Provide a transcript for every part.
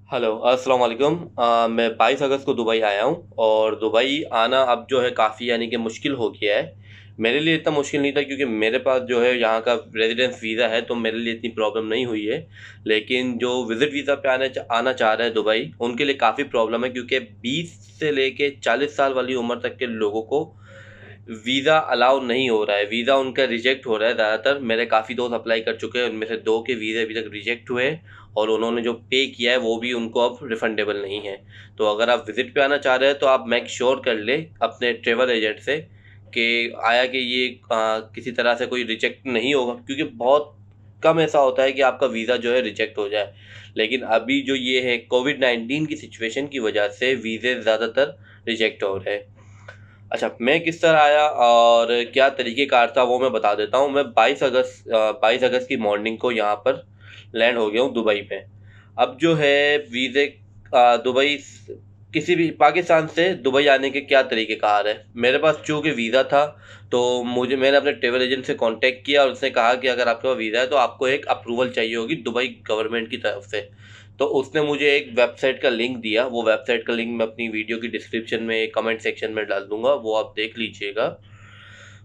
Hello, अस्सलाम वालेकुम। मैं 22 अगस्त को दुबई आया हूँ और दुबई आना अब जो है काफ़ी यानी कि मुश्किल हो गया है। मेरे लिए इतना मुश्किल नहीं था क्योंकि मेरे पास जो है यहाँ का रेज़िडेंस वीज़ा है, तो मेरे लिए इतनी प्रॉब्लम नहीं हुई है। लेकिन जो विज़िट वीज़ा पे आना चाह रहे हैं दुबई, उनके लिए काफ़ी प्रॉब्लम है क्योंकि 20 से लेके 40 साल वाली उम्र तक के लोगों को वीज़ा अलाउ नहीं हो रहा है। वीज़ा उनका रिजेक्ट हो रहा है ज़्यादातर। मेरे काफ़ी दोस्त अप्लाई कर चुके हैं, उनमें से 2 के वीज़े अभी तक रिजेक्ट हुए और उन्होंने जो पे किया है वो भी उनको अब रिफंडेबल नहीं है। तो अगर आप विज़िट पे आना चाह रहे हैं तो आप मेक श्योर कर लें अपने ट्रैवल एजेंट से कि आया कि ये किसी तरह से कोई रिजेक्ट नहीं होगा, क्योंकि बहुत कम ऐसा होता है कि आपका वीज़ा जो है रिजेक्ट हो जाए। लेकिन अभी जो ये है कोविड-19 की सिचुएशन की वजह से वीज़े ज़्यादातर रिजेक्ट हो रहे हैं। अच्छा, मैं किस तरह आया और क्या तरीक़ेकार था वो मैं बता देता हूँ। मैं 22 अगस्त की मॉर्निंग को यहाँ पर लैंड हो गया हूँ दुबई में। अब जो है वीज़े दुबई स किसी भी पाकिस्तान से दुबई आने के क्या तरीक़ेकार है। मेरे पास चूँकि वीज़ा था, तो मैंने अपने ट्रैवल एजेंट से कॉन्टैक्ट किया और उसने कहा कि अगर आपके पास वीज़ा है तो आपको एक अप्रूवल चाहिए होगी दुबई गवर्नमेंट की तरफ से। तो उसने मुझे एक वेबसाइट का लिंक दिया, वो वेबसाइट का लिंक मैं अपनी वीडियो की डिस्क्रिप्शन में कमेंट सेक्शन में डाल दूँगा, वो आप देख लीजिएगा।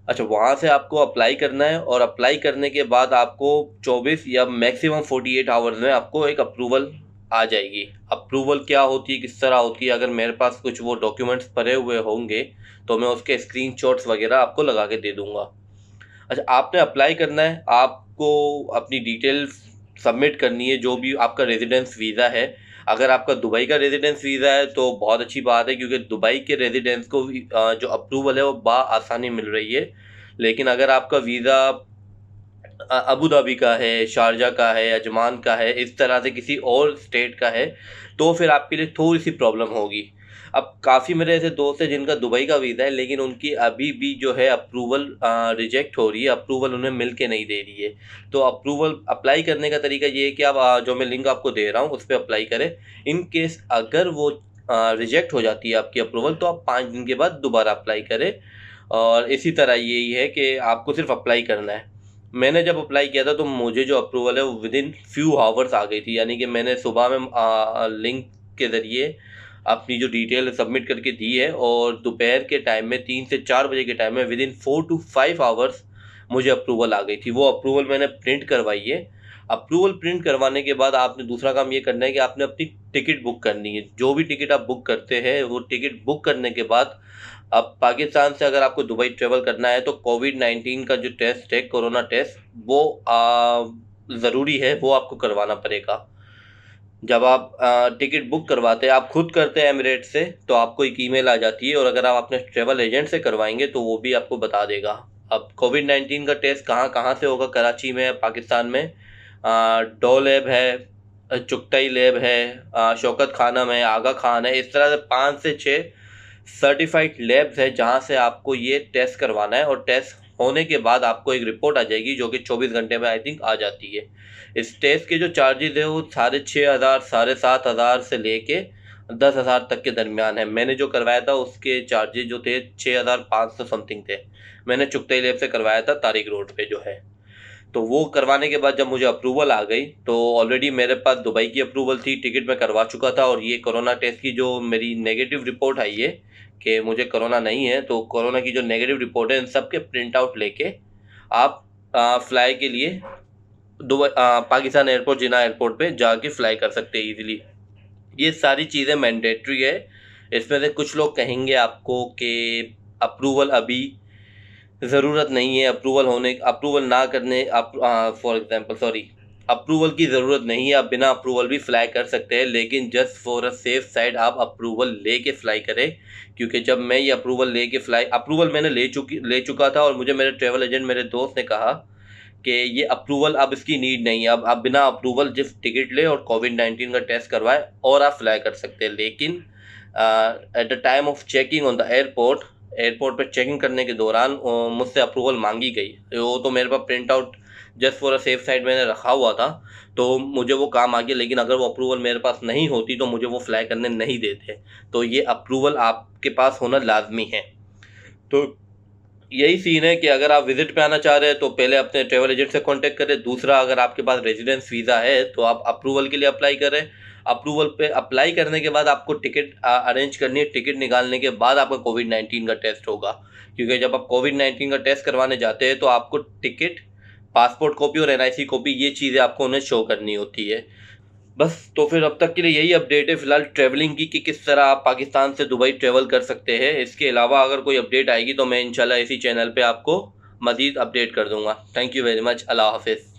अच्छा, वहाँ से आपको अप्लाई करना है और अप्लाई करने के बाद आपको 24 या मैक्सिमम 48 आवर्स में आपको एक अप्रूवल आ जाएगी। अप्रूवल क्या होती है, किस तरह होती है, अगर मेरे पास कुछ वो डॉक्यूमेंट्स पड़े हुए होंगे, तो मैं उसके स्क्रीनशॉट्स वगैरह आपको लगा के दे दूँगा। अच्छा, आपने अप्लाई करना है, आपको अपनी डिटेल्स सबमिट करनी है, जो भी आपका रेज़िडेंस वीज़ा है। अगर आपका दुबई का रेज़िडेंस वीज़ा है तो बहुत अच्छी बात है, क्योंकि दुबई के रेज़िडेंस को भी जो अप्रूवल है वो आसानी मिल रही है। लेकिन अगर आपका वीज़ा अबू धाबी का है, शारजा का है, अजमान का है, इस तरह से किसी और स्टेट का है, तो फिर आपके लिए थोड़ी-सी प्रॉब्लम होगी। अब काफ़ी मेरे ऐसे दोस्त हैं जिनका दुबई का वीज़ा है, लेकिन उनकी अभी भी जो है अप्रूवल रिजेक्ट हो रही है, अप्रूवल उन्हें मिल के नहीं दे रही है। तो अप्रूवल अप्लाई करने का तरीका ये है कि आप जो मैं लिंक आपको दे रहा हूँ, उस पे अप्लाई करें। इन केस अगर वो रिजेक्ट हो जाती है आपकी अप्रूवल, तो आप 5 दिन के बाद दोबारा अप्लाई करें और इसी तरह यही है कि आपको सिर्फ़ अप्लाई करना है। मैंने जब अप्लाई किया था तो मुझे जो अप्रूवल है वो विदिन फ्यू हावर्स आ गई थी, यानी कि मैंने सुबह में लिंक के ज़रिए अपनी जो डिटेल सबमिट करके दी है और दोपहर के टाइम में 3 से 4 बजे के टाइम में विदिन 4 टू 5 आवर्स मुझे अप्रूवल आ गई थी। वो अप्रूवल मैंने प्रिंट करवाई है। अप्रूवल प्रिंट करवाने के बाद आपने दूसरा काम ये करना है कि आपने अपनी टिकट बुक करनी है। जो भी टिकट आप बुक करते हैं, वो टिकट बुक करने के बाद अब पाकिस्तान से अगर आपको दुबई ट्रैवल करना है तो कोविड-19 का जो टेस्ट है, कोरोना टेस्ट, वो ज़रूरी है, वो आपको करवाना पड़ेगा। जब आप टिकट बुक करवाते हैं, आप खुद करते हैं एमिरेट्स से, तो आपको एक ईमेल आ जाती है और अगर आप अपने ट्रैवल एजेंट से करवाएँगे तो वो भी आपको बता देगा। अब कोविड-19 का टेस्ट कहाँ-कहाँ से होगा कराची में, पाकिस्तान में डो लैब है, चुगताई लैब है, शौकत खानम है, आगा खान है, इस तरह से 5 से 6 सर्टिफ़ाइड लैब्स है जहाँ से आपको ये टेस्ट करवाना है और टेस्ट होने के बाद आपको एक रिपोर्ट आ जाएगी जो कि 24 घंटे में आई थिंक आ जाती है। इस टेस्ट के जो चार्जेज़ है वो साढ़े 6,000 साढ़े 7,000 से लेके 10,000 तक के दरमियान है। मैंने जो करवाया था उसके चार्जेज़ जो थे 6,500 समथिंग थे। मैंने चुगताई लैब से करवाया था तारिक रोड पे जो है। तो वो करवाने के बाद जब मुझे अप्रूवल आ गई, तो ऑलरेडी मेरे पास दुबई की अप्रूवल थी, टिकट मैं करवा चुका था और ये कोरोना टेस्ट की जो मेरी नेगेटिव रिपोर्ट आई है कि मुझे कोरोना नहीं है, तो कोरोना की जो नेगेटिव रिपोर्ट है, इन सब के प्रिंट आउट लेके आप फ्लाई के लिए पाकिस्तान एयरपोर्ट, जिन्ना एयरपोर्ट पे जाके फ्लाई कर सकते हैं ईज़िली। ये सारी चीज़ें मैंडेटरी है। इसमें से कुछ लोग कहेंगे आपको कि अप्रूवल अभी ज़रूरत नहीं है, अप्रूवल ना करने फॉर एग्ज़ाम्पल सॉरी अप्रूवल की ज़रूरत नहीं है, आप बिना अप्रूवल भी फ्लाई कर सकते हैं, लेकिन just for a safe side आप अप्रूवल लेके फ्लाई करें। क्योंकि जब मैं ये अप्रूवल मैंने ले चुका था और मुझे मेरे ट्रैवल एजेंट मेरे दोस्त ने कहा कि ये अप्रूवल अब इसकी नीड नहीं है, अब आप बिना अप्रूवल जिस टिकट लें और कोविड-19 का टेस्ट करवाएँ और आप फ्लाई कर सकते हैं। लेकिन at the time of checking on the airport पे चेकिंग करने के दौरान मुझसे अप्रूवल मांगी गई। वो तो मेरे पास print out just for a safe side मैंने रखा हुआ था, तो मुझे वो काम आ गया। लेकिन अगर वो अप्रूवल मेरे पास नहीं होती तो मुझे वो फ्लाई करने नहीं देते। तो ये अप्रूवल आपके पास होना लाजमी है। तो यही सीन है कि अगर आप विजिट पे आना चाह रहे हैं तो पहले अपने ट्रैवल एजेंट से कांटेक्ट करें। दूसरा, अगर आपके पास रेजिडेंस वीज़ा है तो आप अप्रूवल के लिए अप्लाई करें। अप्रूवल पे अप्लाई करने के बाद आपको टिकट अरेंज करनी है। टिकट निकालने के बाद आपका कोविड-19 का टेस्ट होगा, क्योंकि जब आप कोविड-19 का टेस्ट करवाने जाते हैं तो आपको टिकट, पासपोर्ट कॉपी और एनआईसी कॉपी, ये चीज़ें आपको उन्हें शो करनी होती है। बस, तो फिर अब तक के लिए यही अपडेट है फिलहाल ट्रैवलिंग की, कि किस तरह आप पाकिस्तान से दुबई ट्रैवल कर सकते हैं। इसके अलावा अगर कोई अपडेट आएगी तो मैं इंशाल्लाह इसी चैनल पे आपको मज़ीद अपडेट कर दूंगा। Thank you very much. अल्लाह हाफिज़।